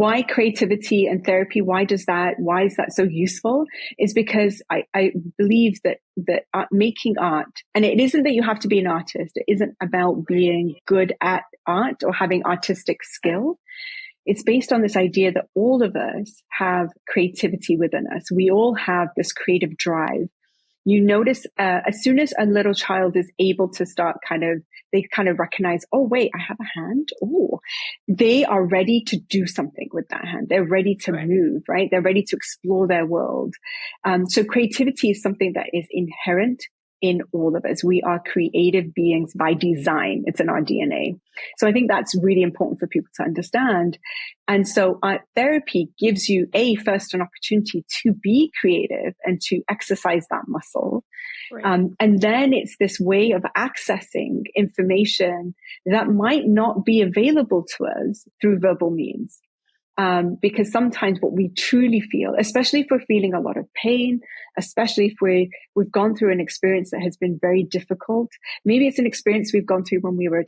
why creativity and therapy, why is that so useful, is because I believe that making art, and it isn't that you have to be an artist. It isn't about being good at art or having artistic skill. It's based on this idea that all of us have creativity within us. We all have this creative drive. You notice as soon as a little child is able to start they recognize, oh, wait, I have a hand. Oh, they are ready to do something with that hand. They're ready to move, right? They're ready to explore their world. So creativity is something that is inherent in all of us. We are creative beings by design. It's in our DNA. So I think that's really important for people to understand. And so therapy gives you first an opportunity to be creative and to exercise that muscle. Right. And then it's this way of accessing information that might not be available to us through verbal means. Because sometimes what we truly feel, especially if we're feeling a lot of pain, especially if we've gone through an experience that has been very difficult, maybe it's an experience we've gone through when we were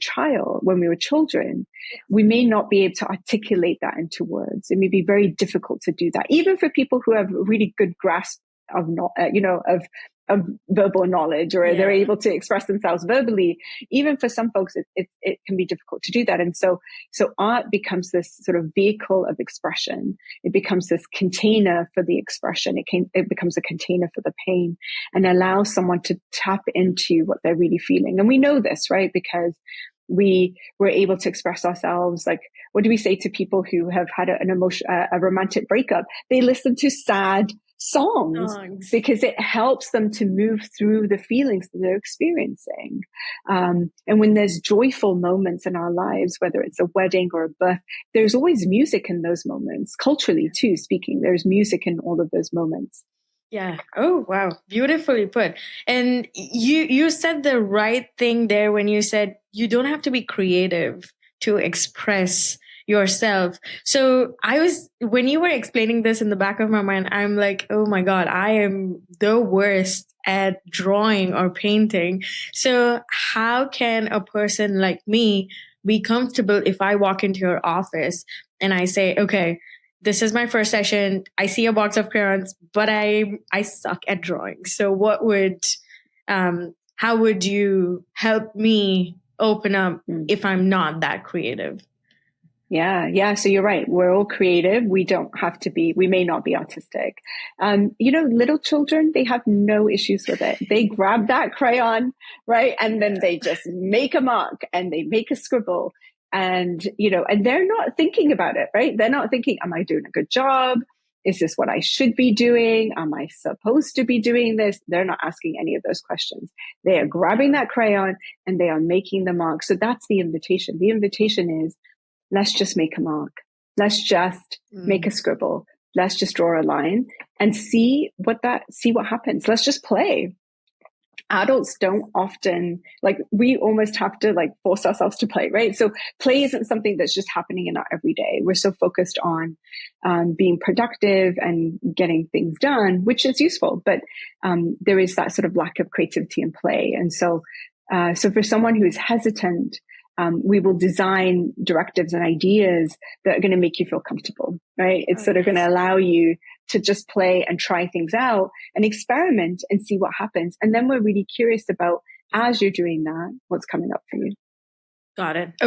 children, we may not be able to articulate that into words. It may be very difficult to do that, even for people who have a really good grasp of verbal knowledge, or they're able to express themselves verbally. Even for some folks, it can be difficult to do that. And so art becomes this sort of vehicle of expression. It becomes this container for the expression. It becomes a container for the pain, and allows someone to tap into what they're really feeling. And we know this, right? Because we were able to express ourselves. Like, what do we say to people who have had a romantic breakup? They listen to sad songs because it helps them to move through the feelings that they're experiencing. And when there's joyful moments in our lives, whether it's a wedding or a birth, there's always music in those moments. Culturally too, speaking, there's music in all of those moments. Yeah. Oh, wow. Beautifully put. And you said the right thing there when you said you don't have to be creative to express yourself. So when you were explaining this in the back of my mind, I'm like, oh my God, I am the worst at drawing or painting. So how can a person like me be comfortable if I walk into your office and I say, okay, this is my first session. I see a box of crayons, but I suck at drawing. So how would you help me open up if I'm not that creative? Yeah. So you're right. We're all creative. We may not be artistic. Little children, they have no issues with it. They grab that crayon, right? And then they just make a mark and they make a scribble. And they're not thinking about it, right? They're not thinking, am I doing a good job? Is this what I should be doing? Am I supposed to be doing this? They're not asking any of those questions. They are grabbing that crayon and they are making the mark. So that's the invitation. The invitation is, let's just make a mark. Let's just make a scribble. Let's just draw a line and see what happens. Let's just play. Adults don't often, we almost have to force ourselves to play, right? So play isn't something that's just happening in our everyday. We're so focused on being productive and getting things done, which is useful, but there is that sort of lack of creativity and play. And so for someone who is hesitant, we will design directives and ideas that are going to make you feel comfortable, right? It's sort of going to allow you to just play and try things out and experiment and see what happens. And then we're really curious about, as you're doing that, what's coming up for you. Got it.